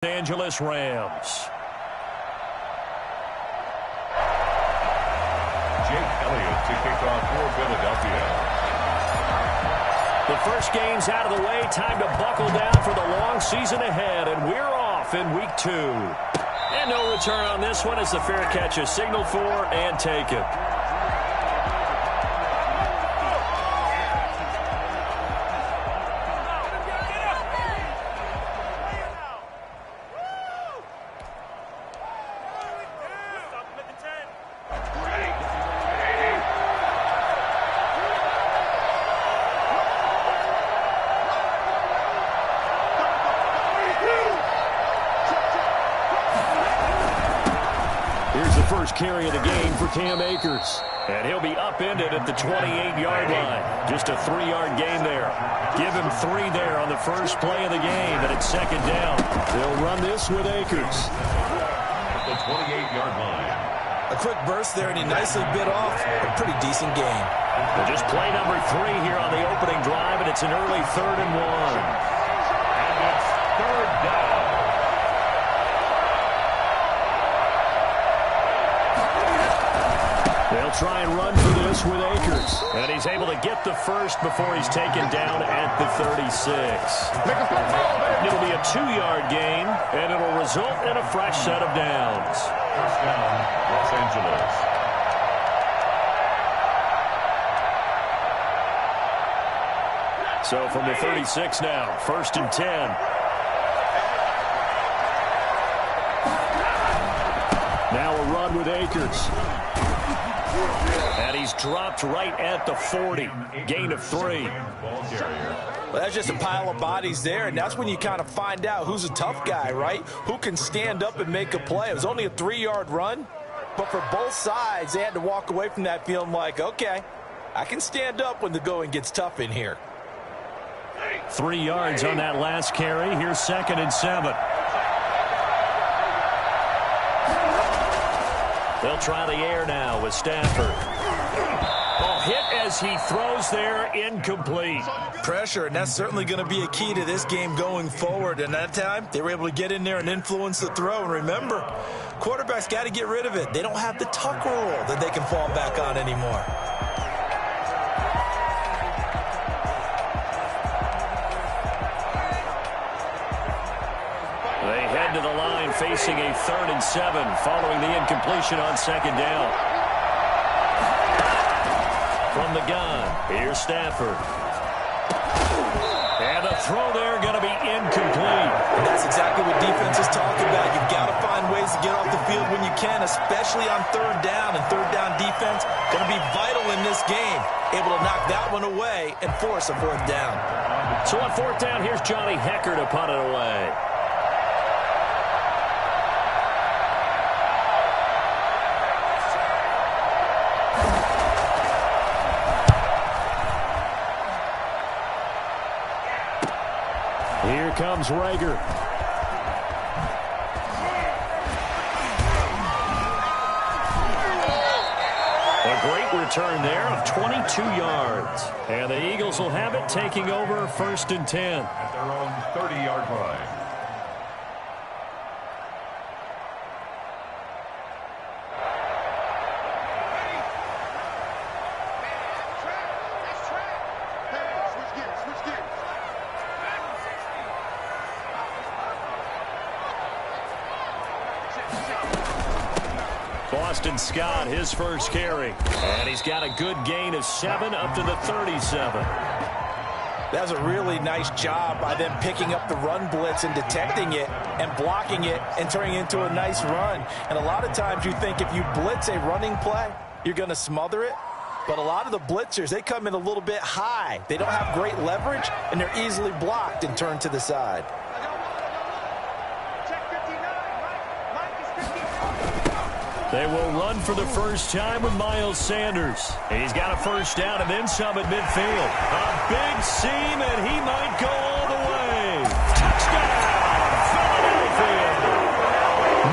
Angeles Rams. Jake Elliott to kick off for Philadelphia. The first game's out of the way. Time to buckle down for the long season ahead, and we're off in week 2. And no return on this one as the fair catch is signaled for and taken. First carry of the game for Cam Akers. And he'll be upended at the 28-yard line. Just a 3-yard gain there. Give him 3 there on the first play of the game, and it's second down. They'll run this with Akers. At the 28-yard line. A quick burst there, and he nicely bit off a pretty decent gain. Well, just play number 3 here on the opening drive, and it's an early 3rd and 1. And it's 3rd down. They'll try and run for this with Akers. And he's able to get the first before he's taken down at the 36. It'll be a 2-yard gain, and it'll result in a fresh set of downs. First down, Los Angeles. So from the 36 now, 1st and 10. Now a run with Akers. And he's dropped right at the 40. Gain of 3. Well, that's just a pile of bodies there, and that's when you kind of find out who's a tough guy, right? Who can stand up and make a play. It was only a 3-yard run, but for both sides, they had to walk away from that feeling like, okay, I can stand up when the going gets tough in here. 3 yards on that last carry. Here's 2nd and 7. They'll try the air now with Stafford. Oh, hit as he throws there, incomplete. Pressure, and that's certainly going to be a key to this game going forward. And that time, they were able to get in there and influence the throw. And remember, quarterbacks got to get rid of it. They don't have the tuck rule that they can fall back on anymore. They head to the line facing a 3rd and 7 following the incompletion on 2nd down. From the gun, here's Stafford. And a throw there going to be incomplete. And that's exactly what defenses talk about. You've got to find ways to get off the field when you can, especially on 3rd down. And 3rd down defense going to be vital in this game. Able to knock that one away and force a 4th down. So on 4th down, here's Johnny Hecker to punt it away. Here comes Rager. A great return there of 22 yards. And the Eagles will have it, taking over 1st and 10. At their own 30-yard line. Boston Scott, his first carry. And he's got a good gain of 7 up to the 37. That was a really nice job by them picking up the run blitz and detecting it and blocking it and turning it into a nice run. And a lot of times you think if you blitz a running play, you're going to smother it. But a lot of the blitzers, they come in a little bit high. They don't have great leverage, and they're easily blocked and turned to the side. They will run for the first time with Miles Sanders. He's got a first down and then some at midfield. A big seam, and he might go all the way. Touchdown, Philadelphia.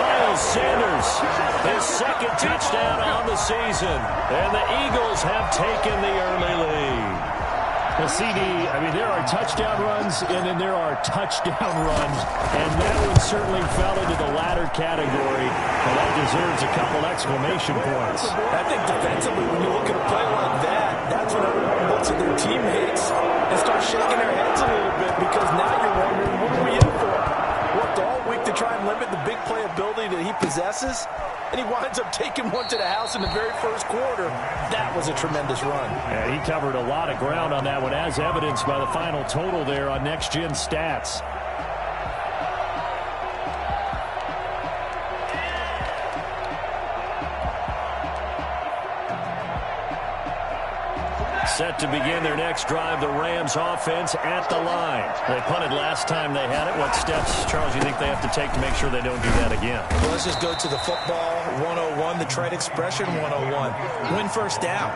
Miles Sanders, his 2nd touchdown on the season. And the Eagles have taken the early lead. Well, CD, I mean, there are touchdown runs, and then there are touchdown runs, and that one certainly fell into the latter category, and that deserves a couple exclamation points. I think defensively, when you look at a play like that, that's when everyone looks at their teammates and starts shaking their heads a little bit, because now you're wondering, what are we in for? Worked all week to try and limit the big play ability that he possesses, and he winds up taking one to the house in the very first quarter. That was a tremendous run. Yeah, he covered a lot of ground on that one, as evidenced by the final total there on Next Gen Stats. Set to begin their next drive, the Rams offense at the line. They punted last time they had it. What steps, Charles, you think they have to take to make sure they don't do that again? Well, let's just go to the football 101, the trade expression 101. Win first down.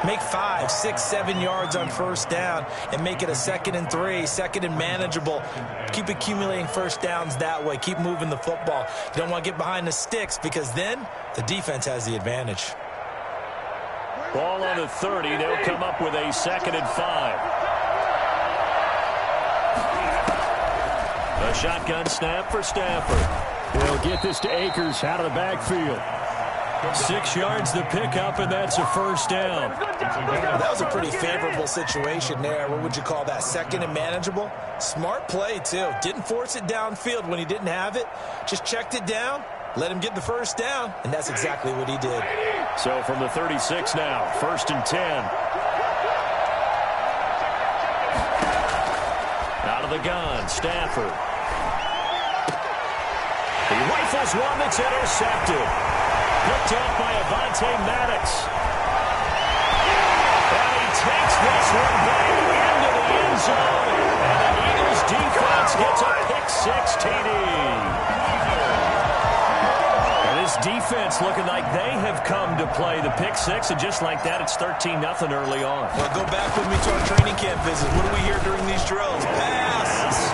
Make 5, 6, 7 yards on first down and make it a 2nd and 3, 2nd and manageable. Keep accumulating first downs that way. Keep moving the football. You don't want to get behind the sticks, because then the defense has the advantage. Ball on the 30. They'll come up with a 2nd and 5. A shotgun snap for Stafford. They'll get this to Akers out of the backfield. 6 yards the pickup, and that's a first down. That was a pretty favorable situation there. What would you call that? 2nd and manageable? Smart play, too. Didn't force it downfield when he didn't have it. Just checked it down. Let him get the first down, and that's exactly what he did. So from the 36 now, 1st and 10. Out of the gun, Stafford. He rifles one that's intercepted. Picked up by Avonte Maddox. And he takes this one back into the end zone. And the Eagles defense gets a pick-6 TD. This defense looking like they have come to play the pick-6, and just like that, it's 13-0 early on. Well, go back with me to our training camp visit. What do we hear during these drills? Pass,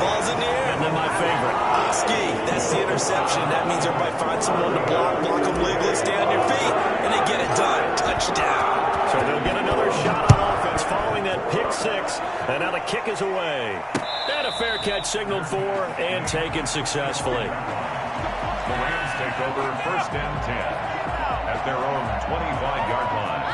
ball's in the air. And then my favorite. Oski, that's the interception. That means everybody finds someone to block them legally, stay on your feet, and they get it done. Touchdown. So they'll get another shot on offense following that pick-6, and now the kick is away. And a fair catch signaled for and taken successfully. The Rams take over 1st and 10 at their own 25-yard line.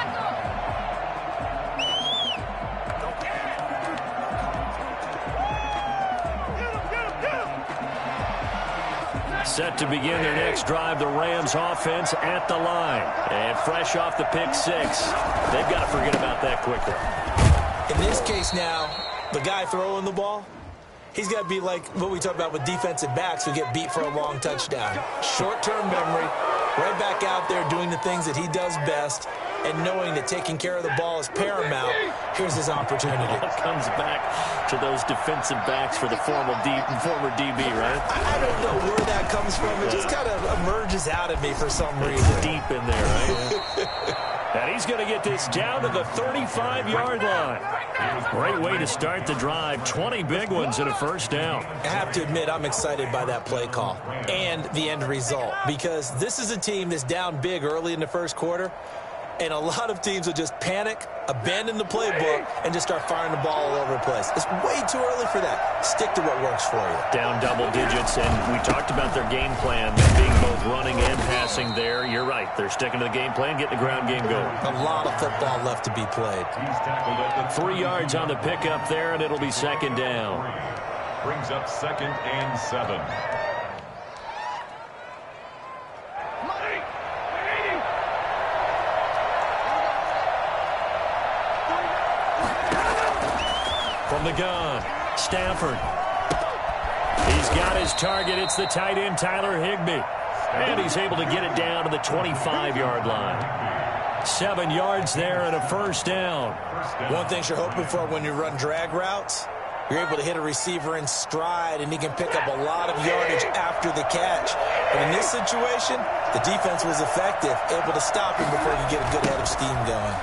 Set to begin their next drive, the Rams offense at the line. And fresh off the pick-6, they've got to forget about that quickly. In this case now, the guy throwing the ball, he's got to be like what we talk about with defensive backs who get beat for a long touchdown. Short-term memory, right back out there doing the things that he does best, and knowing that taking care of the ball is paramount. Here's his opportunity. It comes back to those defensive backs for the former DB, right? I don't know where that comes from. It just kind of emerges out of me for some reason. It's deep in there, right? And he's going to get this down to the 35-yard line. Great way to start the drive. 20 big ones and a first down. I have to admit, I'm excited by that play call and the end result, because this is a team that's down big early in the first quarter, and a lot of teams will just panic, abandon the playbook, and just start firing the ball all over the place. It's way too early for that. Stick to what works for you. Down double digits, and we talked about their game plan being both running and passing there. You're right. They're sticking to the game plan, getting the ground game going. A lot of football left to be played. 3 yards on the pickup there, and it'll be 2nd down. Brings up 2nd and 7. From the gun, Stafford. He's got his target. It's the tight end, Tyler Higbee. And he's able to get it down to the 25-yard line. 7 yards there and a first down. One thing you're hoping for when you run drag routes, you're able to hit a receiver in stride, and he can pick up a lot of yardage after the catch. But in this situation, the defense was effective, able to stop him before he could get a good head of steam going.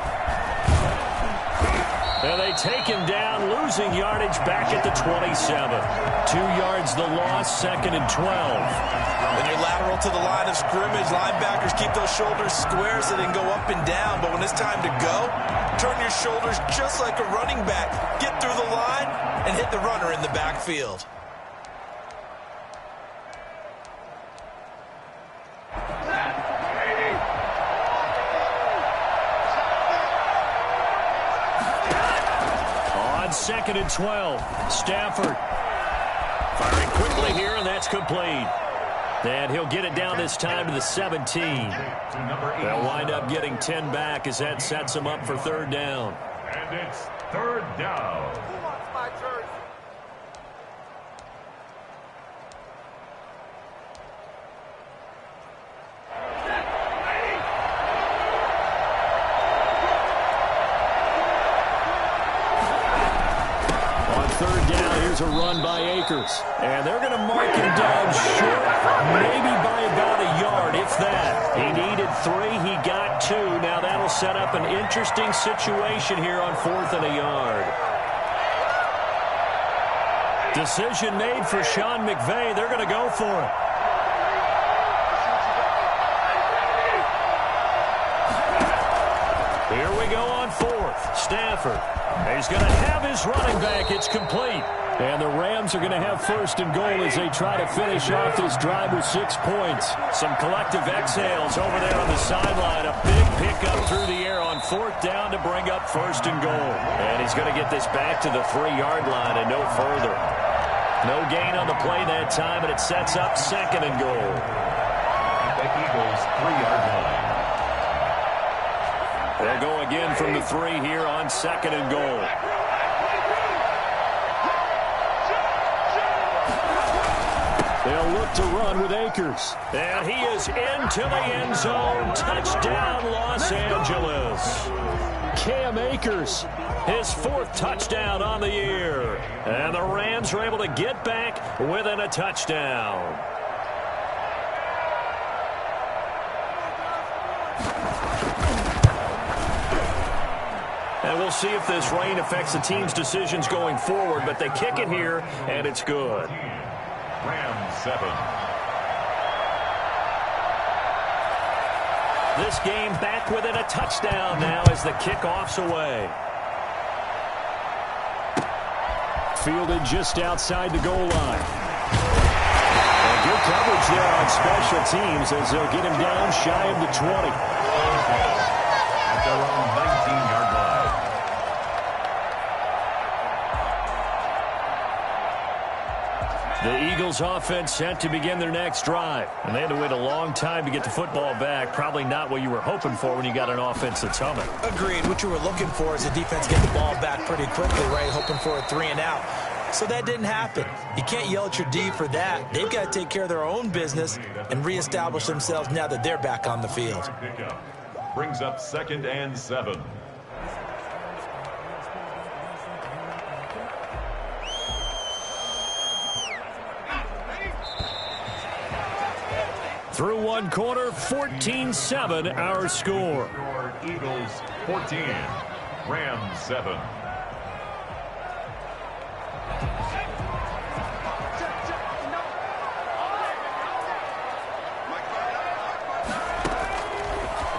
And they take him down, losing yardage back at the 27. 2 yards the loss, 2nd and 12. When you're lateral to the line of scrimmage, linebackers keep those shoulders square so they can go up and down. But when it's time to go, turn your shoulders just like a running back. Get through the line and hit the runner in the backfield. On 2nd and 12, Stafford firing quickly here, and that's complete. And he'll get it down this time to the 17. They'll wind up getting 10 back as that sets them up for 3rd down. And it's 3rd down. On 3rd down, here's a run by Akers. And they're going to mark him down short, maybe by about a yard, if that. He needed 3, he got 2. Now that'll set up an interesting situation here on 4th and a yard. Decision made for Sean McVay. They're going to go for it. Here we go on 4th. Stafford. He's going to have his running back. It's complete. And the Rams are going to have 1st and goal as they try to finish off this drive with 6 points. Some collective exhales over there on the sideline. A big pickup through the air on 4th down to bring up 1st and goal. And he's going to get this back to the 3-yard line and no further. No gain on the play that time, and it sets up 2nd and goal. The Eagles' 3-yard line. They'll go again from the 3 here on 2nd and goal. They'll look to run with Akers. And he is into the end zone. Touchdown, Los Angeles. Cam Akers, his 4th touchdown on the year. And the Rams are able to get back within a touchdown. And we'll see if this rain affects the team's decisions going forward, but they kick it here, and it's good. Rams 7. This game back within a touchdown now as the kickoff's away. Fielded just outside the goal line. And good coverage there on special teams as they'll get him down shy of the 20. At their own 19-yard line. The Eagles offense set to begin their next drive. And they had to wait a long time to get the football back. Probably not what you were hoping for when you got an offense that's humming. Agreed. What you were looking for is the defense get the ball back pretty quickly, right? Hoping for a 3 and out. So that didn't happen. You can't yell at your D for that. They've got to take care of their own business and reestablish themselves now that they're back on the field. Brings up 2nd and 7. Through one quarter, 14-7 our score. Eagles 14, Rams 7.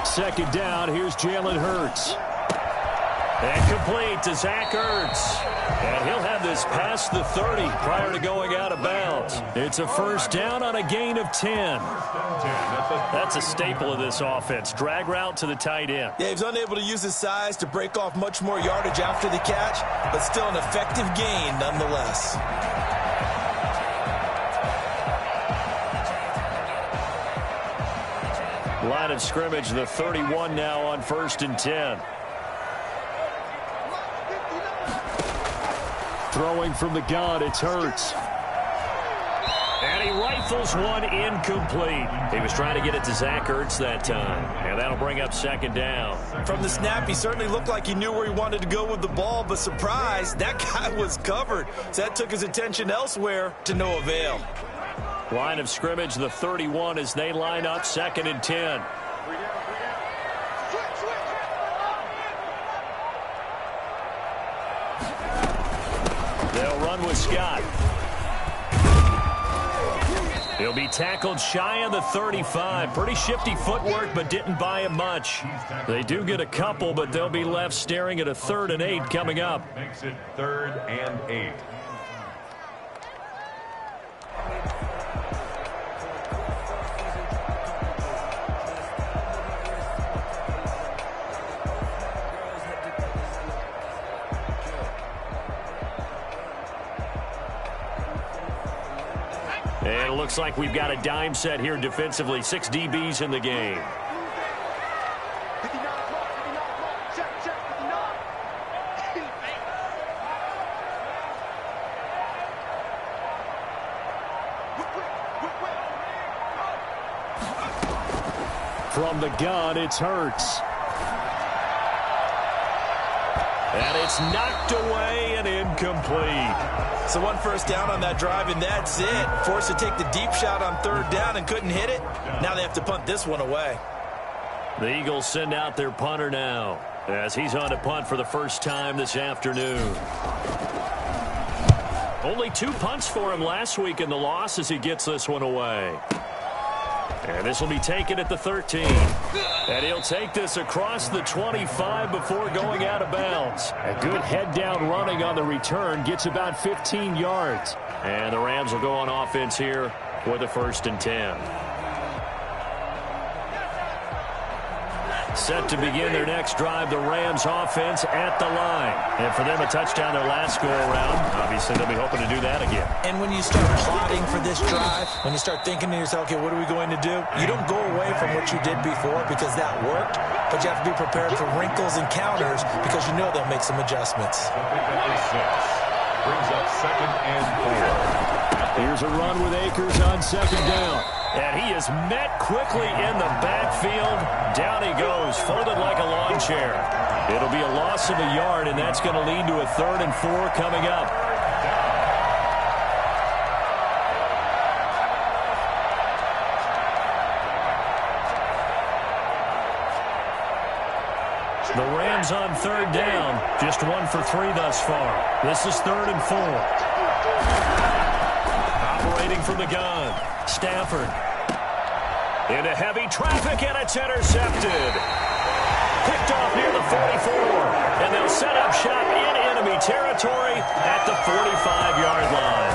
Second down, here's Jalen Hurts. And complete to Zach Ertz. And he'll have this past the 30 prior to going out of bounds. It's a 1st down on a gain of 10. That's a staple of this offense. Drag route to the tight end. Yeah, he's unable to use his size to break off much more yardage after the catch, but still an effective gain nonetheless. Line of scrimmage, the 31 now on 1st and 10. Throwing from the gun, it's Hurts. And he rifles one incomplete. He was trying to get it to Zach Ertz that time. And that'll bring up 2nd down. From the snap, he certainly looked like he knew where he wanted to go with the ball, but surprise, that guy was covered. So that took his attention elsewhere to no avail. Line of scrimmage, the 31 as they line up 2nd and 10. with Scott. He'll be tackled shy of the 35. Pretty shifty footwork, but didn't buy him much. They do get a couple, but they'll be left staring at a 3rd and 8 coming up. Makes it 3rd and 8. And it looks like we've got a dime set here defensively. 6 DBs in the game. From the gun, it's Hurts. And it's knocked away and incomplete. So 1 first down on that drive, and that's it. Forced to take the deep shot on 3rd down and couldn't hit it. Now they have to punt this one away. The Eagles send out their punter now, as he's on to punt for the first time this afternoon. Only 2 punts for him last week in the loss as he gets this one away. And this will be taken at the 13. And he'll take this across the 25 before going out of bounds. A good head-down running on the return. Gets about 15 yards. And the Rams will go on offense here with a 1st and 10. Set to begin their next drive, the Rams offense at the line. And for them, a touchdown their last go-around. Obviously, they'll be hoping to do that again. And when you start plotting for this drive, when you start thinking to yourself, okay, what are we going to do? You don't go away from what you did before because that worked, but you have to be prepared for wrinkles and counters because you know they'll make some adjustments. Brings up 2nd and 4. Here's a run with Akers on 2nd down. And he is met quickly in the backfield. Down he goes, folded like a lawn chair. It'll be a loss of a yard, and that's going to lead to a 3rd and 4 coming up. The Rams on 3rd down, just 1 for 3 thus far. This is 3rd and 4. Operating from the gun, Stafford. Into heavy traffic, and it's intercepted. Picked off near the 44, and they'll set up shop in enemy territory at the 45-yard line.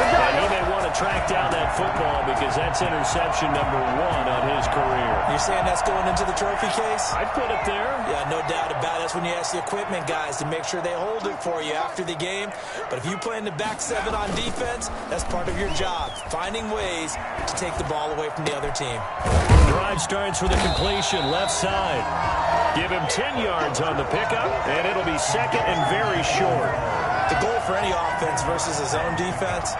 And he may want to track down that football because that's interception number 1 on his career. You're saying that's going into the trophy case? I'd put it there. Yeah, no doubt about it. That's when you ask the equipment guys to make sure they hold it for you after the game. But if you play in the back 7 on defense, that's part of your job, finding ways to take the ball away from the other team. Drive starts with a completion, left side. Give him 10 yards on the pickup, and it'll be 2nd and very short. The goal for any offense versus his own defense,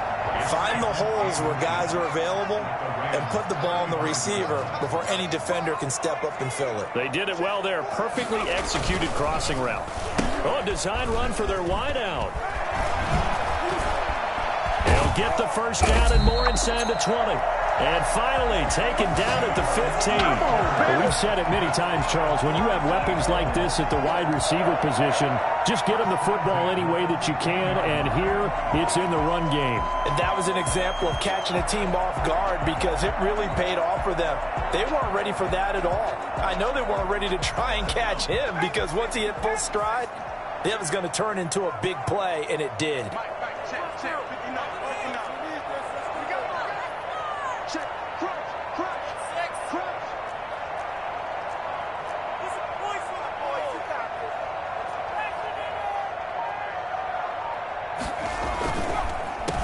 find the holes where guys are available and put the ball in the receiver before any defender can step up and fill it. They did it well there. Perfectly executed crossing route. Oh, a design run for their wideout. They'll get the first down and more inside the 20. And finally taken down at the 15. Well, we've said it many times, Charles, when you have weapons like this at the wide receiver position, just get them the football any way that you can, and here it's in the run game. And that was an example of catching a team off guard because it really paid off for them. They weren't ready for that at all. I know they weren't ready to try and catch him because once he hit full stride, that was going to turn into a big play, and it did.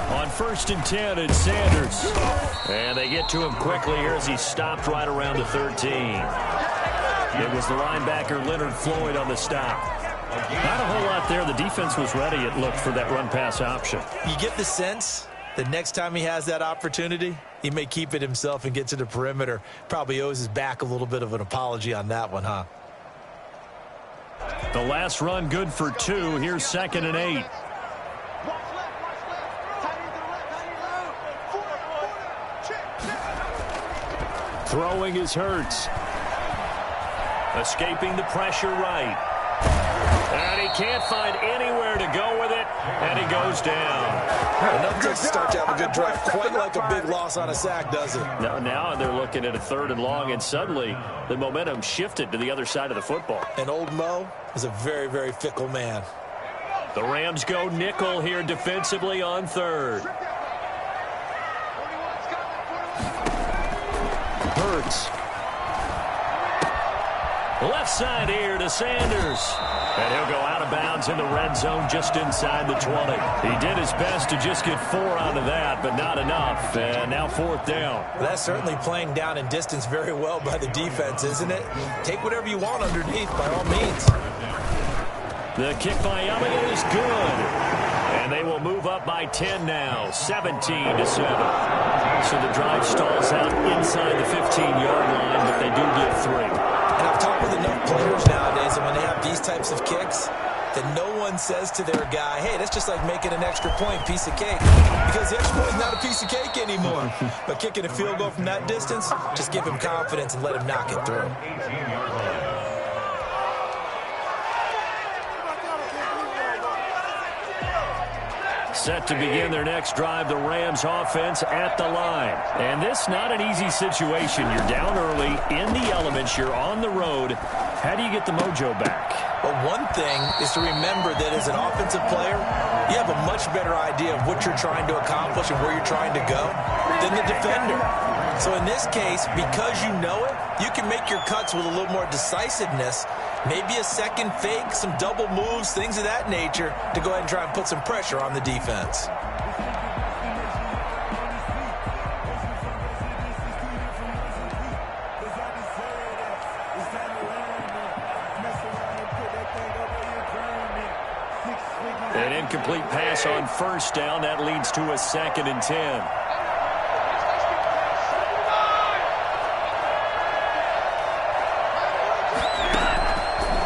On 1st and 10, it's Sanders. And they get to him quickly here as he stopped right around the 13. It was the linebacker Leonard Floyd on the stop. Not a whole lot there. The defense was ready, it looked, for that run-pass option. You get the sense that next time he has that opportunity, he may keep it himself and get to the perimeter. Probably owes his back a little bit of an apology on that one, huh? The last run good for 2. Here's 2nd and 8. Throwing is Hurts. Escaping the pressure right. And he can't find anywhere to go with it, and he goes down. Enough to start to have a good drive. Quite like a big loss on a sack, does it? Now they're looking at a 3rd and long, and suddenly the momentum shifted to the other side of the football. And old Mo is a very, very fickle man. The Rams go nickel here defensively on 3rd. Hurts. Left side here to Sanders. And he'll go out of bounds in the red zone just inside the 20. He did his best to just get 4 out of that, but not enough. And now 4th down. That's certainly playing down in distance very well by the defense, isn't it? Take whatever you want underneath, by all means. The kick by Elliott is good. And they will move up by 10 now, 17-7. So the drive stalls out inside the 15-yard line, but they do get 3. And I've talked with enough players nowadays, and when they have these types of kicks, that no one says to their guy, hey, that's just like making an extra point, piece of cake. Because the extra point is not a piece of cake anymore. But kicking a field goal from that distance, just give him confidence and let him knock it through. Set to begin their next drive, the Rams offense at the line. And this not an easy situation. You're down early, in the elements, you're on the road. How do you get the mojo back? Well, one thing is to remember that as an offensive player, you have a much better idea of what you're trying to accomplish and where you're trying to go than the defender. So in this case, because you know it, you can make your cuts with a little more decisiveness, maybe a second fake, some double moves, things of that nature, to go ahead and try and put some pressure on the defense. An incomplete pass on 1st down. That leads to a 2nd and 10.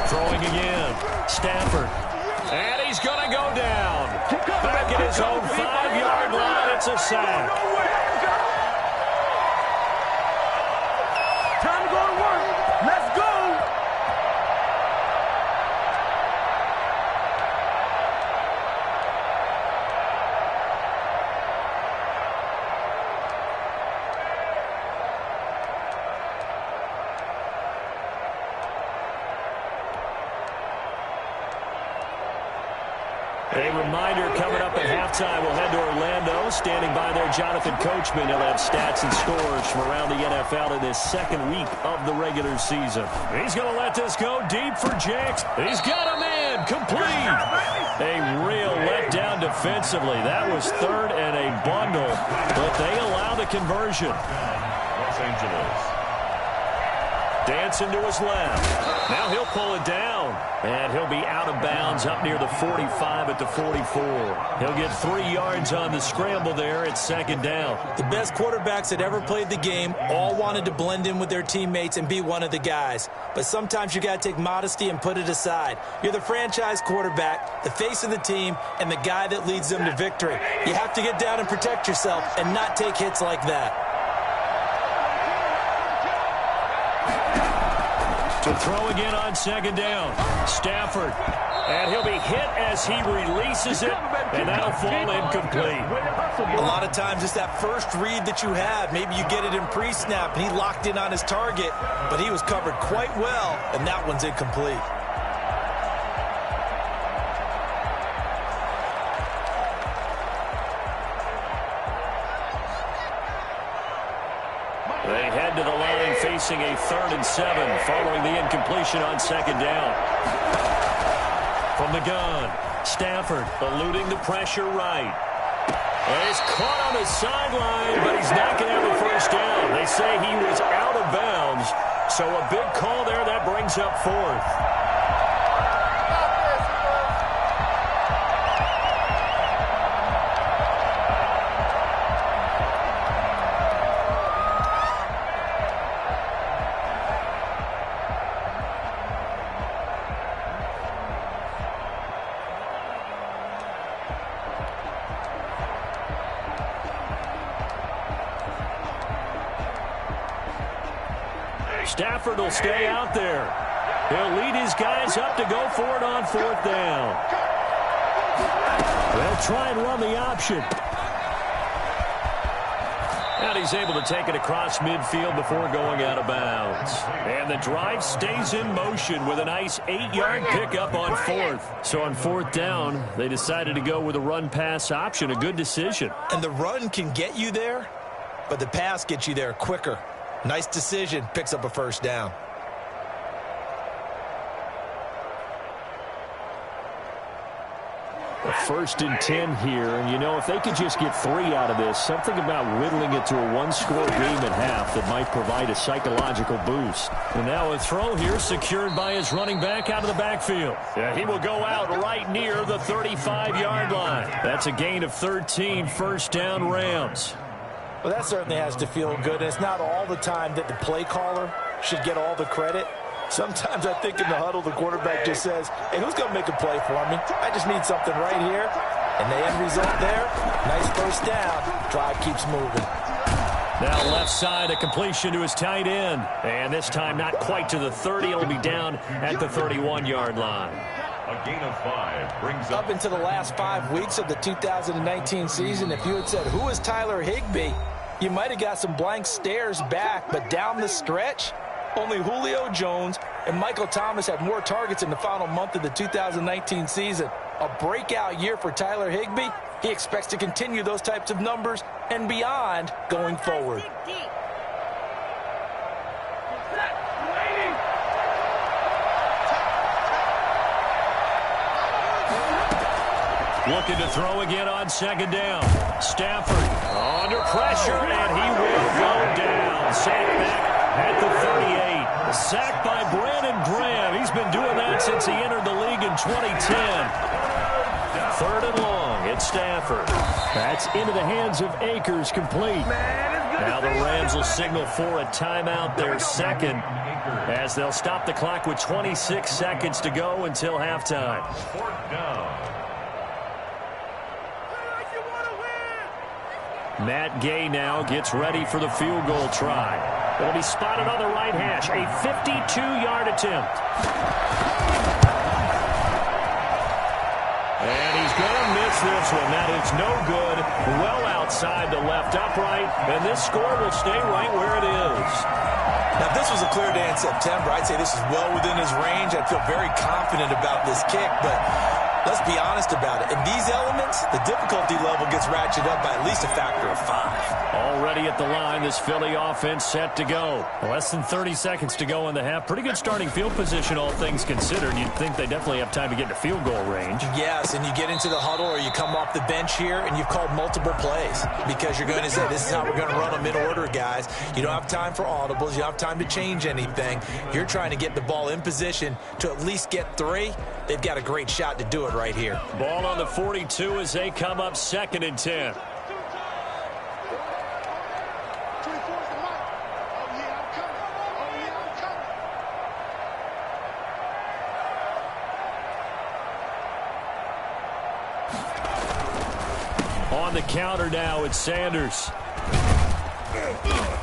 Throwing again. Stafford. And he's going to go down. Back at his own 5-yard line. It's a sack. Time to go to work. Let's go. A reminder coming up at halftime. We'll head to Orlando. Standing by there, Jonathan Coachman. He'll have stats and scores from around the NFL in this 2nd week of the regular season. He's going to let this go deep for Jackson. He's got a man complete. A real letdown defensively. That was 3rd and a bundle, but they allow the conversion. Los Angeles. Dancing to his left. Now he'll pull it down. And he'll be out of bounds up near the 45 at the 44. He'll get 3 yards on the scramble there. It's 2nd down. The best quarterbacks that ever played the game all wanted to blend in with their teammates and be one of the guys. But sometimes you got to take modesty and put it aside. You're the franchise quarterback, the face of the team, and the guy that leads them to victory. You have to get down and protect yourself and not take hits like that. To throw again on 2nd down. Stafford. And he'll be hit as he releases it, and that'll fall incomplete. A lot of times it's that first read that you have. Maybe you get it in pre-snap, and he locked in on his target, but he was covered quite well, and that one's incomplete. They head to the line facing a 3rd and 7 following the incompletion on 2nd down. From the gun, Stafford eluding the pressure right. And he's caught on the sideline, but he's not going to have a 1st down. They say he was out of bounds, so a big call there that brings up 4th. Stafford will stay out there. He'll lead his guys up to go for it on 4th down. They'll try and run the option. And he's able to take it across midfield before going out of bounds. And the drive stays in motion with a nice 8-yard pickup on 4th. So on 4th down, they decided to go with a run-pass option. A good decision. And the run can get you there, but the pass gets you there quicker. Nice decision. Picks up a 1st down. A 1st and 10 here, and you know, if they could just get 3 out of this, something about whittling it to a 1-score game at half that might provide a psychological boost. And now a throw here secured by his running back out of the backfield. Yeah, he will go out right near the 35-yard line. That's a gain of 13, 1st down Rams. Well, that certainly has to feel good. And it's not all the time that the play caller should get all the credit. Sometimes I think in the huddle, the quarterback just says, hey, who's going to make a play for me? I just need something right here. And the end result there, nice 1st down. Drive keeps moving. Now left side, a completion to his tight end. And this time not quite to the 30. It'll be down at the 31-yard line. A gain of 5 brings up into the last 5 weeks of the 2019 season. If you had said, who is Tyler Higbee? You might have got some blank stares back. But down the stretch, only Julio Jones and Michael Thomas had more targets in the final month of the 2019 season. A breakout year for Tyler Higbee. He expects to continue those types of numbers and beyond going forward. Looking to throw again on 2nd down. Stafford under pressure, and he will go down. Sacked back at the 38. A sack by Brandon Graham. He's been doing that since he entered the league in 2010. 3rd and long. It's Stafford. That's into the hands of Akers, complete. Now the Rams will signal for a timeout, their 2nd, as they'll stop the clock with 26 seconds to go until halftime. 4th down. Matt Gay now gets ready for the field goal try. It'll be spotted on the right hash. A 52-yard attempt. And he's going to miss this one. That is no good. Well outside the left upright. And this score will stay right where it is. Now, if this was a clear day in September, I'd say this is well within his range. I'd feel very confident about this kick, but let's be honest about it. In these elements, the difficulty level gets ratcheted up by at least a factor of 5. Already at the line, this Philly offense set to go. Less than 30 seconds to go in the half. Pretty good starting field position, all things considered. You'd think they definitely have time to get to field goal range. Yes, and you get into the huddle or you come off the bench here and you've called multiple plays because you're going to say, this is how we're going to run them in order, guys. You don't have time for audibles. You don't have time to change anything. You're trying to get the ball in position to at least get 3. They've got a great shot to do it right here. Ball on the 42 as they come up 2nd and 10. On the counter now, it's Sanders.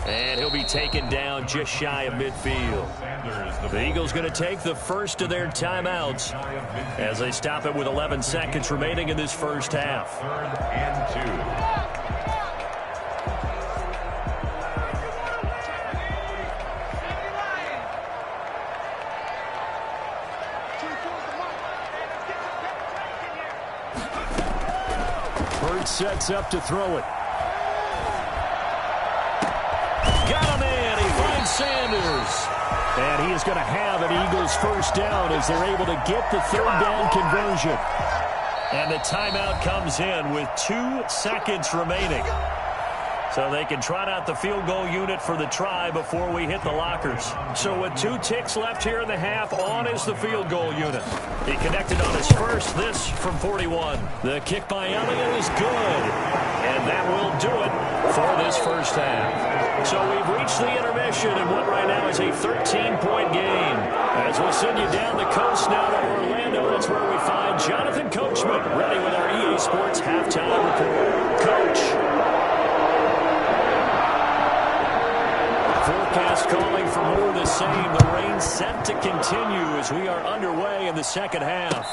And he'll be taken down just shy of midfield. The Eagles going to take the first of their timeouts as they stop it with 11 seconds remaining in this first half. 3rd and 2. Sets up to throw it. Got him in. He finds Sanders. And he is going to have an Eagles 1st down as they're able to get the 3rd down conversion. And the timeout comes in with 2 seconds remaining. So they can trot out the field goal unit for the try before we hit the lockers. So with 2 ticks left here in the half, on is the field goal unit. He connected on his first, this from 41. The kick by Elliott is good. And that will do it for this first half. So we've reached the intermission in what right now is a 13-point game. As we'll send you down the coast now to Orlando, that's where we find Jonathan Coachman ready with our EA Sports halftime report. Coach. forecast calling for more of the same. The rain set to continue as we are underway in the second half.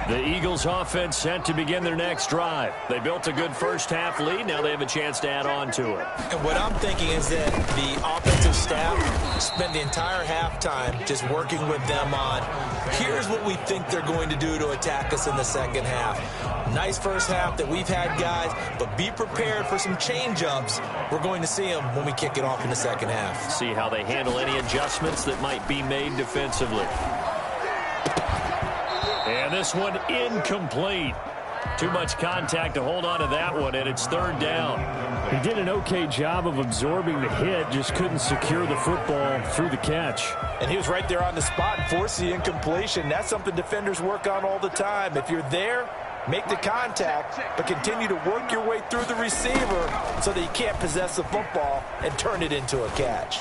The Eagles offense set to begin their next drive. They built a good first-half lead. Now they have a chance to add on to it. And what I'm thinking is that the offensive staff spend the entire halftime just working with them on, here's what we think they're going to do to attack us in the second half. Nice first half that we've had, guys, but be prepared for some change-ups. We're going to see them when we kick it off in the second half. See how they handle any adjustments that might be made defensively. And this one incomplete. Too much contact to hold on to that one, and it's third down. He did an okay job of absorbing the hit, just couldn't secure the football through the catch. And he was right there on the spot and forced the incompletion. That's something defenders work on all the time. If you're there, make the contact, but continue to work your way through the receiver so that you can't possess the football and turn it into a catch.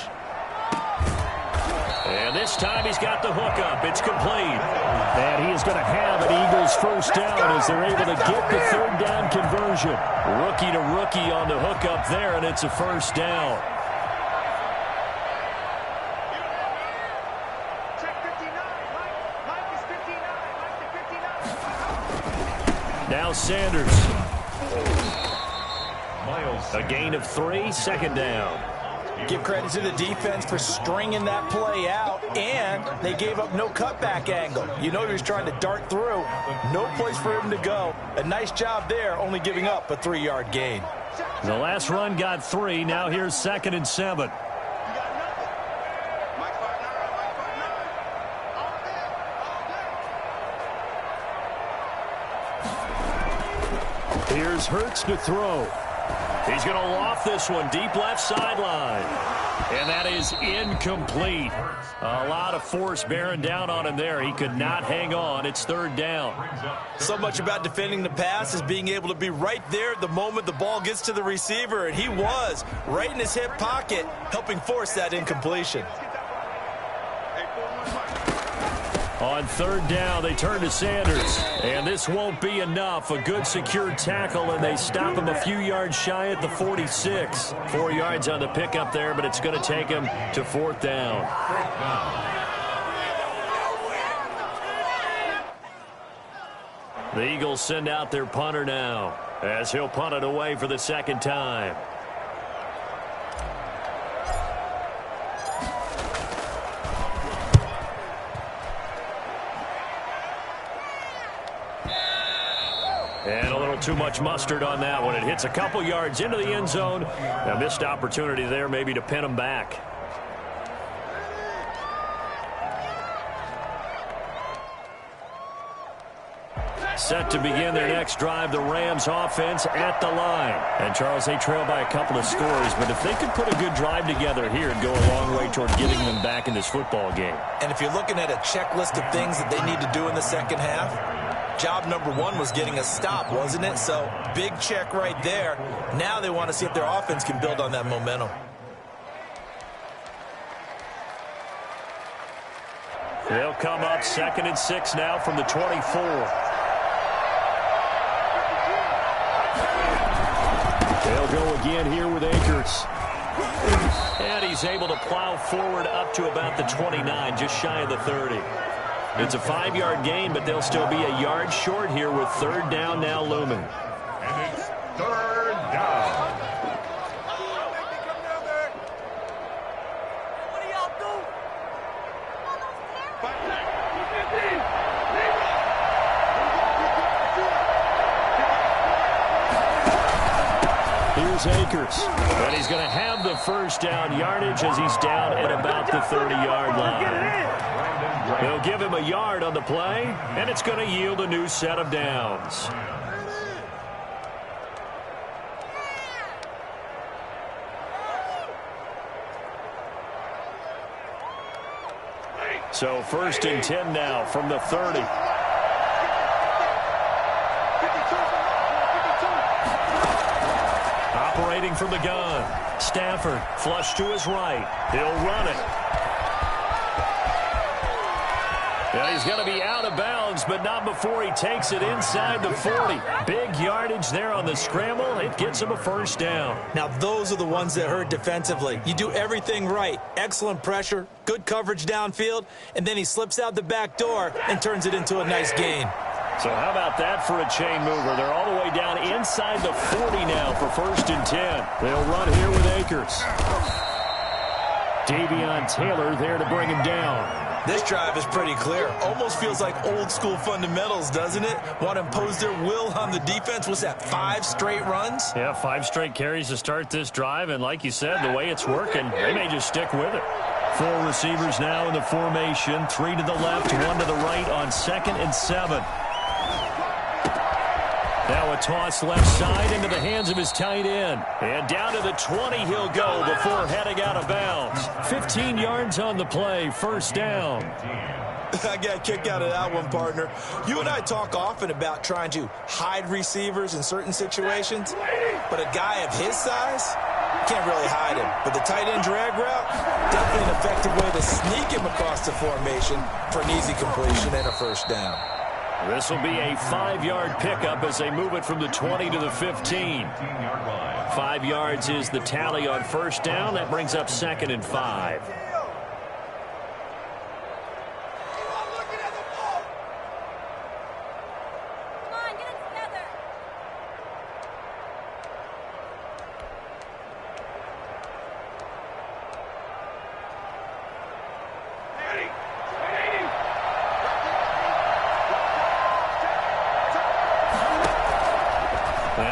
And this time he's got the hookup. It's complete. And he is going to have an Eagles first down as they're able to get the third down conversion. Rookie to rookie on the hookup there, and it's a first down. Now Sanders. A gain of 3, second down. Give credit to the defense for stringing that play out, and they gave up no cutback angle. You know he was trying to dart through. No place for him to go. A nice job there, only giving up a 3-yard gain. The last run got 3. Now here's 2nd and 7. Here's Hurts to throw. He's going to loft this one deep left sideline. And that is incomplete. A lot of force bearing down on him there. He could not hang on. It's third down. So much about defending the pass is being able to be right there at the moment the ball gets to the receiver. And he was right in his hip pocket, helping force that incompletion. On third down, they turn to Sanders. And this won't be enough. A good secure tackle, and they stop him a few yards shy at the 46. 4 yards on the pickup there, but it's going to take him to fourth down. The Eagles send out their punter now, as he'll punt it away for the second time. And a little too much mustard on that one. It hits a couple yards into the end zone. A missed opportunity there maybe to pin him back. Set to begin their next drive, the Rams offense at the line. And Charles, they trail by a couple of scores, but if they could put a good drive together here, it'd go a long way toward getting them back in this football game. And if you're looking at a checklist of things that they need to do in the second half, job number 1 was getting a stop, wasn't it? So big check right there. Now they want to see if their offense can build on that momentum. They'll come up 2nd and 6 now from the 24. They'll go again here with Akers. And he's able to plow forward up to about the 29, just shy of the 30. It's a 5-yard gain, but they'll still be a yard short here with third down now looming. And it's third down. What do y'all do? Here's Akers. And he's going to have the first down yardage as he's down at about the 30-yard line. They'll give him a yard on the play, and it's going to yield a new set of downs. So 1st and 10 now from the 30. Operating from the gun. Stafford flush to his right. He'll run it. And he's going to be out of bounds, but not before he takes it inside the 40. Big yardage there on the scramble. It gets him a first down. Now, those are the ones that hurt defensively. You do everything right. Excellent pressure, good coverage downfield, and then he slips out the back door and turns it into a nice gain. So how about that for a chain mover? They're all the way down inside the 40 now for 1st and 10. They'll run here with Akers. Davion Taylor there to bring him down. This drive is pretty clear. Almost feels like old school fundamentals, doesn't it? Want to impose their will on the defense. What's that, 5 straight runs? Yeah, 5 straight carries to start this drive. And like you said, the way it's working, they may just stick with it. 4 receivers now in the formation. 3 to the left, 1 to the right on 2nd and 7. Now a toss left side into the hands of his tight end. And down to the 20 he'll go before heading out of bounds. 15 yards on the play, 1st down. I got a kick out of that one, partner. You and I talk often about trying to hide receivers in certain situations, but a guy of his size, can't really hide him. But the tight end drag route, definitely an effective way to sneak him across the formation for an easy completion and a 1st down. This will be a 5-yard pickup as they move it from the 20 to the 15. 5 yards is the tally on 1st down. That brings up 2nd and 5.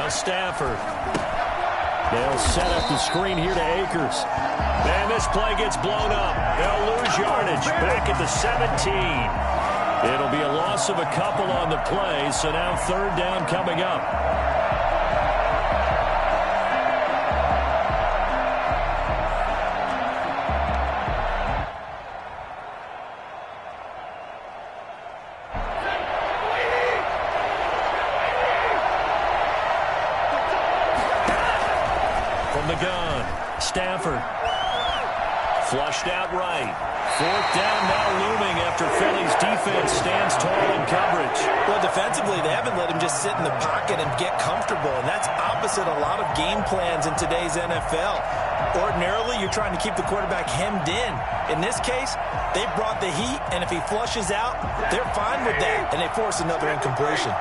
Stafford. They'll set up the screen here to Akers. And this play gets blown up. They'll lose yardage back at the 17. It'll be a loss of a couple on the play, so now 3rd down coming up. Stafford. Flushed out right. 4th down now looming after Philly's defense stands tall in coverage. Well, defensively, they haven't let him just sit in the pocket and get comfortable, and that's opposite a lot of game plans in today's NFL. Ordinarily, you're trying to keep the quarterback hemmed in. In this case, they brought the heat, and if he flushes out, they're fine with that, and they force another incompletion.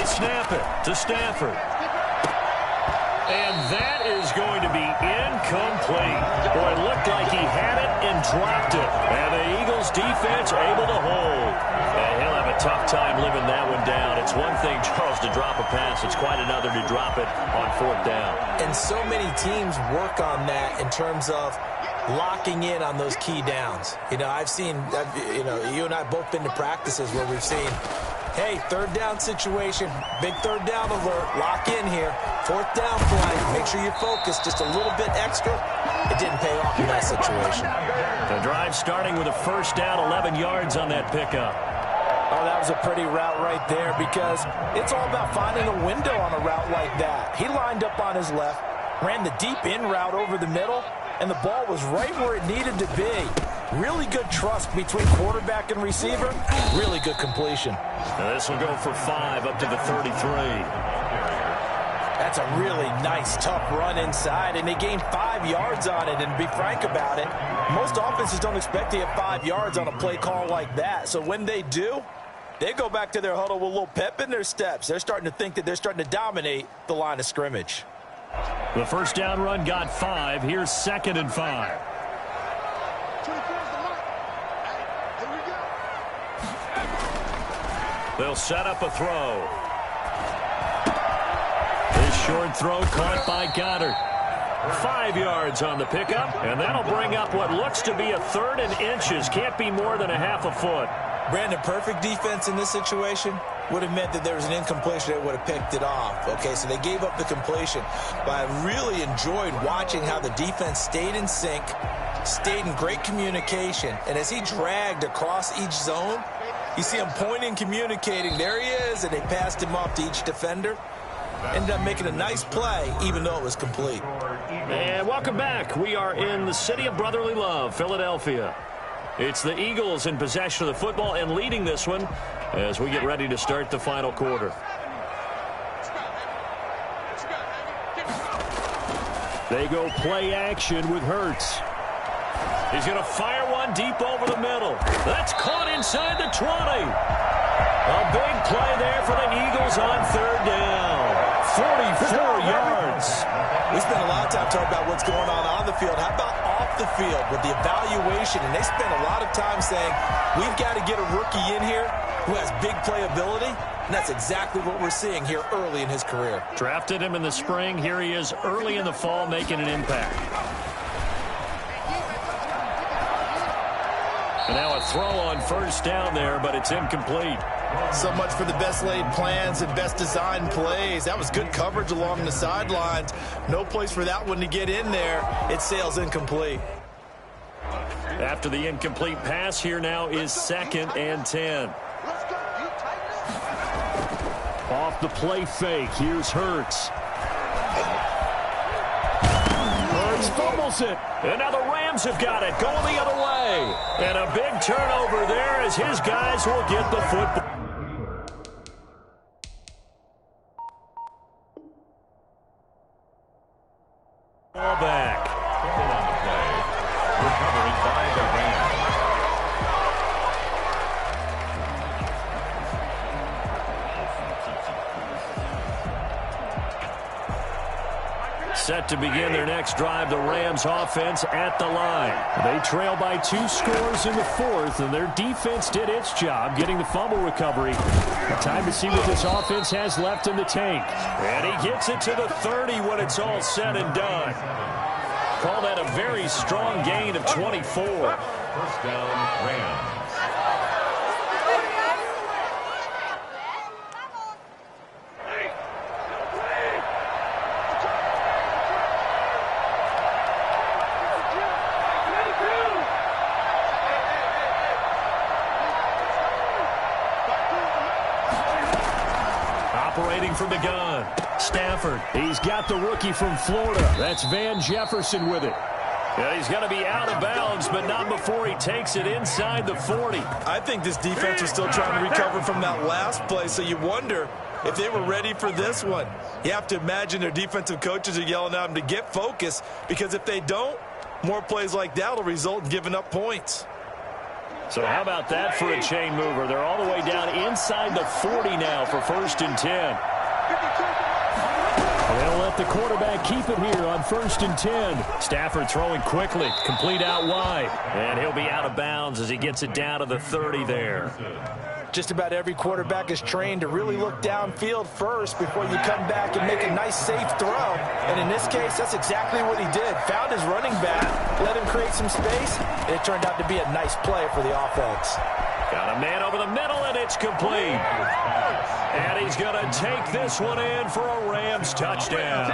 Snap it to Stafford. And that is going to be incomplete. Boy, it looked like he had it and dropped it. And the Eagles defense able to hold. And he'll have a tough time living that one down. It's one thing, Charles, to drop a pass. It's quite another to drop it on 4th down. And so many teams work on that in terms of locking in on those key downs. You know, you and I both been to practices where we've seen, hey, 3rd down situation, big 3rd down alert, lock in here, 4th down play, make sure you're focused just a little bit extra. It didn't pay off in that situation. The drive starting with a 1st down, 11 yards on that pickup. Oh, that was a pretty route right there because it's all about finding a window on a route like that. He lined up on his left, ran the deep in route over the middle, and the ball was right where it needed to be. Really good trust between quarterback and receiver. Really good completion. Now this will go for 5 up to the 33. That's a really nice, tough run inside, and they gained 5 yards on it. And to be frank about it, most offenses don't expect to get 5 yards on a play call like that. So when they do, they go back to their huddle with a little pep in their steps. They're starting to think that they're starting to dominate the line of scrimmage. The 1st down run got 5. Here's 2nd and 5. They'll set up a throw. This short throw caught by Goddard. 5 yards on the pickup, and that'll bring up what looks to be a 3rd and inches. Can't be more than a half a foot. Brandon, perfect defense in this situation would have meant that there was an incompletion that would have picked it off. Okay, so they gave up the completion. But I really enjoyed watching how the defense stayed in sync, stayed in great communication, and as he dragged across each zone, you see him pointing, communicating. There he is, and they passed him off to each defender. ended up making a nice play, even though it was complete. And welcome back. We are in the city of brotherly love, Philadelphia. It's the Eagles in possession of the football and leading this one as we get ready to start the final quarter. They go play action with Hurts. He's going to fire one deep over the middle. That's caught inside the 20. A big play there for the Eagles on third down. 44 yards. We spent a lot of time talking about what's going on the field. How about off the field with the evaluation? And they spent a lot of time saying, we've got to get a rookie in here who has big playability. And that's exactly what we're seeing here early in his career. Drafted him in the spring. Here he is early in the fall making an impact. And now a throw on first down there, but it's incomplete. So much for the best laid plans and best designed plays. That was good coverage along the sidelines. No place for that one to get in there. It sails incomplete. After the incomplete pass, here now is 2nd and 10. Off the play fake, here's Hurts. Hurts fumbles it. And now the Rams have got it, going the other way. And a big turnover there as his guys will get the football. Ball back. On the play, recovered by the Rams. Set to begin their next drive, the Rams offense at the line. They trail by 2 scores in the 4th, and their defense did its job getting the fumble recovery. Time to see what this offense has left in the tank. And he gets it to the 30 when it's all said and done. Call that a very strong gain of 24. First down, Rams. Operating from the gun, Stafford. He's got the rookie from Florida. That's Van Jefferson with it. Yeah, he's going to be out of bounds, but not before he takes it inside the 40. I think this defense was still trying to recover from that last play, so you wonder if they were ready for this one. You have to imagine their defensive coaches are yelling at them to get focused, because if they don't, more plays like that will result in giving up points. So how about that for a chain mover? They're all the way down inside the 40 now for 1st and 10. They'll let the quarterback keep it here on 1st and 10. Stafford throwing quickly, complete out wide. And he'll be out of bounds as he gets it down to the 30 there. Just about every quarterback is trained to really look downfield first before you come back and make a nice, safe throw. And in this case, that's exactly what he did. Found his running back, let him create some space, and it turned out to be a nice play for the offense. Got a man over the middle, and it's complete. And he's going to take this one in for a Rams touchdown.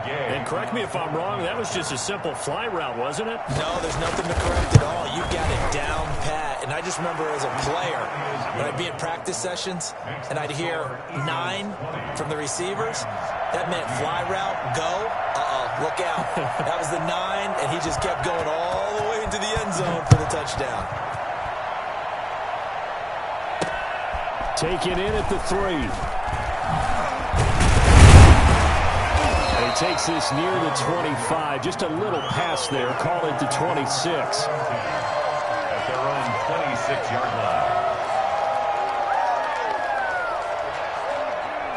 And correct me if I'm wrong, that was just a simple fly route, wasn't it? No, there's nothing to correct at all. You've got it down pat. And I just remember as a player, when I'd be in practice sessions, and I'd hear 9 from the receivers, that meant fly route, go, look out. That was the 9, and he just kept going all the way into the end zone for the touchdown. Taken in at the 3. He takes this near the 25. Just a little pass there. Call it the 26. At their own 26-yard line.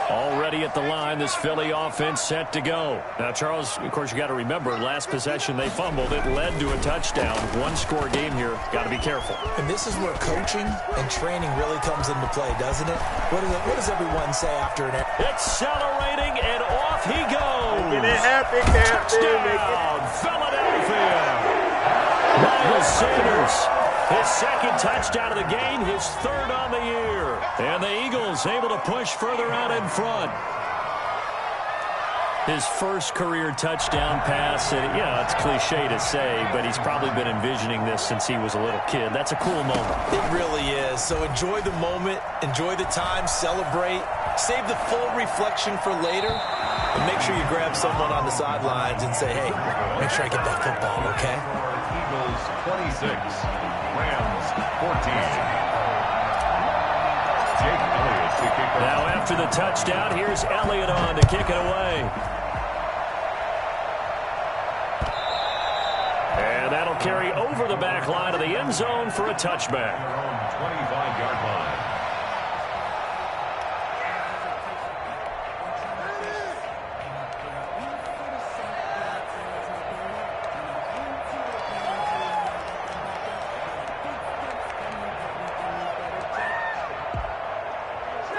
Already at the line, this Philly offense set to go. Now, Charles, of course, you got to remember, last possession they fumbled. It led to a touchdown. One-score game here. Got to be careful. And this is where coaching and training really comes into play, doesn't it? What does everyone say after an... Accelerating, and off he goes. Making it happen, Captain. Touchdown, Philadelphia. Miles Sanders, his 2nd touchdown of the game, his 3rd on the year. And the Eagles able to push further out in front. His first career touchdown pass, and it's cliche to say, but he's probably been envisioning this since he was a little kid. That's a cool moment. It really is. So enjoy the moment, enjoy the time, celebrate, save the full reflection for later, and make sure you grab someone on the sidelines and say, hey, make sure I get that football, okay? Eagles 26, Rams 14. Jake Elliott to kick off. Now after the touchdown, here's Elliott on to kick it away. And that'll carry over the back line of the end zone for a touchback. 25-yard line.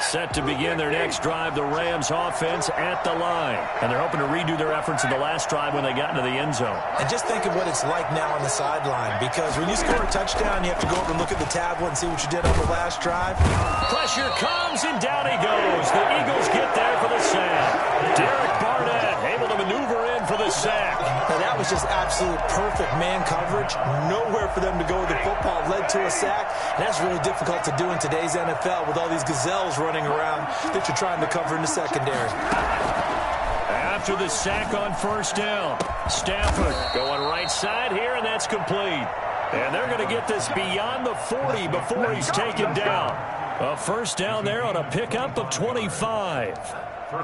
Set to begin their next drive, the Rams offense at the line. And they're hoping to redo their efforts in the last drive when they got into the end zone. And just think of what it's like now on the sideline, because when you score a touchdown, you have to go over and look at the tablet and see what you did on the last drive. Pressure comes, and down he goes. The Eagles get there for the sack. Derek Barnett able to maneuver in for the sack. Now, that was just absolute perfect man coverage. Nowhere for them to go with the football. Led to a sack. And that's really difficult to do in today's NFL with all these gazelles running around that you're trying to cover in the secondary. After the sack on first down, Stafford going right side here, and that's complete. And they're going to get this beyond the 40 before he's taken down. A first down there on a pickup of 25.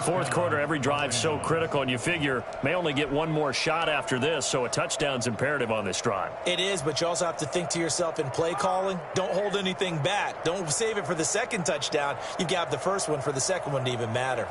Fourth quarter, every drive so critical, and you figure may only get one more shot after this, so a touchdown's imperative on this drive. It is, but you also have to think to yourself in play calling, don't hold anything back. Don't save it for the second touchdown. You've got the first one for the second one to even matter.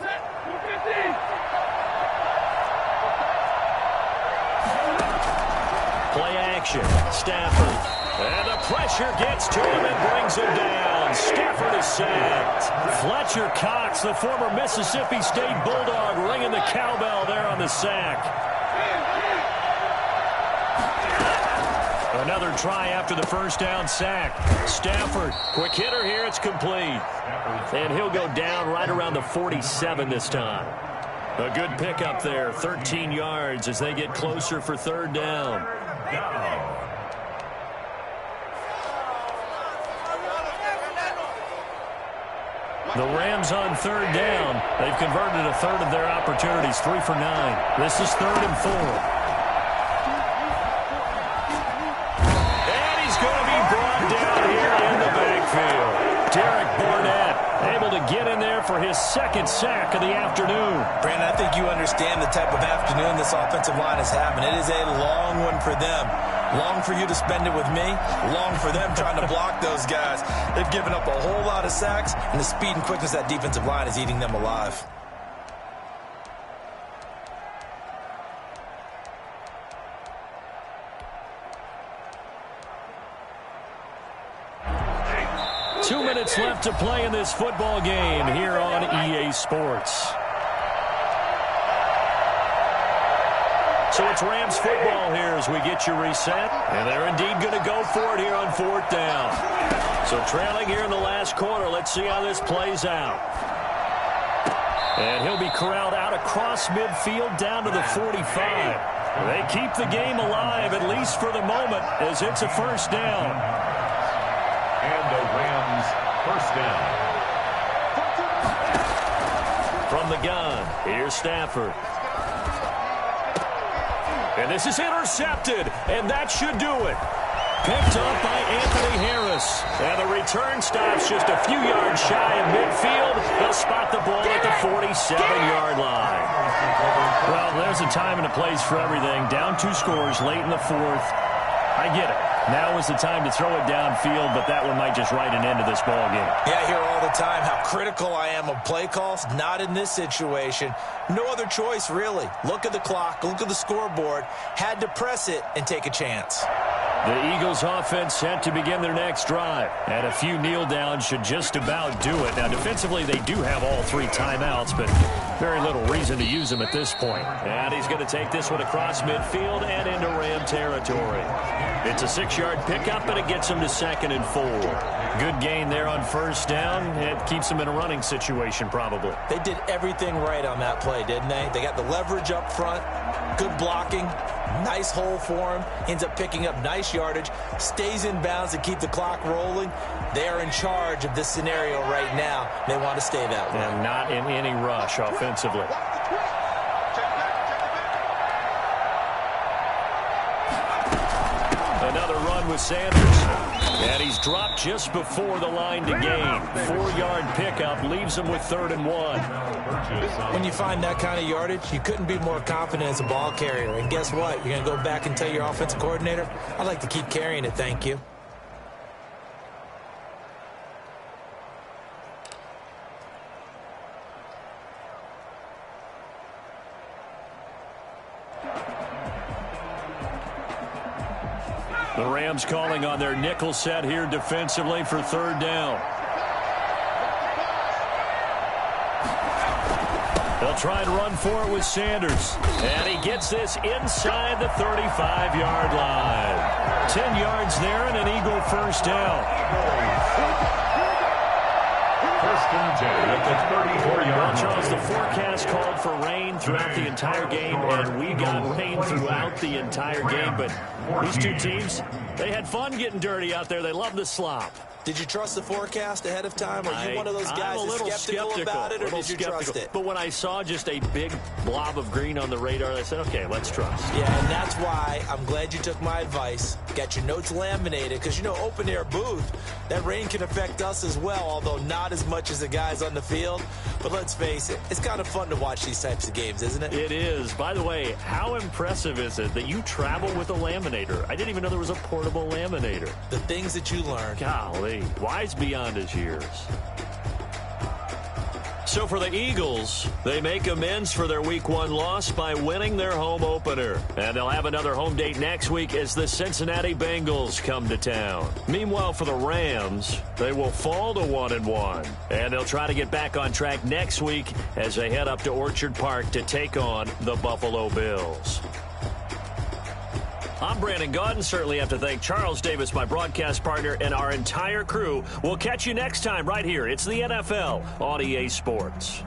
Play action, Stafford. And the pressure gets to him and brings him down. Stafford is sacked. Fletcher Cox, the former Mississippi State Bulldog, ringing the cowbell there on the sack. Another try after the first down sack. Stafford, quick hitter here, it's complete. And he'll go down right around the 47 this time. A good pickup there, 13 yards as they get closer for third down. The Rams on third down. They've converted a third of their opportunities, 3 for 9. This is 3rd and 4. And he's going to be brought down here in the backfield. Derek Barnett able to get in there for his second sack of the afternoon. Brandon, I think you understand the type of afternoon this offensive line is having. It is a long one for them. Long for you to spend it with me. Long for them trying to block those guys. They've given up a whole lot of sacks, and the speed and quickness of that defensive line is eating them alive. Two minutes left to play in this football game here on EA Sports. So it's Rams football here as we get you reset. And they're indeed going to go for it here on fourth down. So trailing here in the last quarter. Let's see how this plays out. And he'll be corralled out across midfield down to the 45. They keep the game alive, at least for the moment, as it's a first down. And the Rams first down. From the gun, here's Stafford. And this is intercepted, and that should do it. Picked up by Anthony Harris. And the return stops just a few yards shy of midfield. They'll spot the ball at the 47-yard line. Well, there's a time and a place for everything. Down 2 scores late in the fourth. I get it. Now is the time to throw it downfield, but that one might just write an end to this ball game. Yeah, I hear all the time how critical I am of play calls. Not in this situation. No other choice, really. Look at the clock. Look at the scoreboard. Had to press it and take a chance. The Eagles offense set to begin their next drive. And a few kneel downs should just about do it. Now, defensively, they do have all 3 timeouts, but very little reason to use them at this point. And he's going to take this one across midfield and into Ram territory. It's a 6-yard pickup, and it gets him to 2nd and 4. Good gain there on first down. It keeps him in a running situation, probably. They did everything right on that play, didn't they? They got the leverage up front, good blocking, nice hole for him, ends up picking up nice yardage, stays in bounds to keep the clock rolling. They are in charge of this scenario right now. They want to stay that way. And not in any rush offensively. Another run with Sanders. And he's dropped just before the line to gain. 4-yard pickup leaves him with 3rd and 1. When you find that kind of yardage, you couldn't be more confident as a ball carrier. And guess what? You're going to go back and tell your offensive coordinator, I'd like to keep carrying it, thank you. The Rams calling on their nickel set here defensively for 3rd down. They'll try and run for it with Sanders. And he gets this inside the 35-yard line. 10 yards there and an Eagle first down. First and 10 at the 34-yard line. Well, Charles, the forecast called for rain throughout the entire game, and we got rain throughout the entire game. But these two teams, they had fun getting dirty out there. They love the slop. Did you trust the forecast ahead of time? Are you one of those guys that's skeptical about it, or did you trust it? But when I saw just a big blob of green on the radar, I said, okay, let's trust. Yeah, and that's why I'm glad you took my advice. Got your notes laminated, because, you know, open-air booth, that rain can affect us as well, although not as much as the guys on the field. But let's face it, it's kind of fun to watch these types of games, isn't it? It is. By the way, how impressive is it that you travel with a laminator? I didn't even know there was a portable laminator. The things that you learn. Golly. Wise beyond his years. So for the Eagles, they make amends for their Week 1 loss by winning their home opener. And they'll have another home date next week as the Cincinnati Bengals come to town. Meanwhile, for the Rams, they will fall to 1-1. And they'll try to get back on track next week as they head up to Orchard Park to take on the Buffalo Bills. I'm Brandon Gaudin. Certainly have to thank Charles Davis, my broadcast partner, and our entire crew. We'll catch you next time right here. It's the NFL on EA Sports.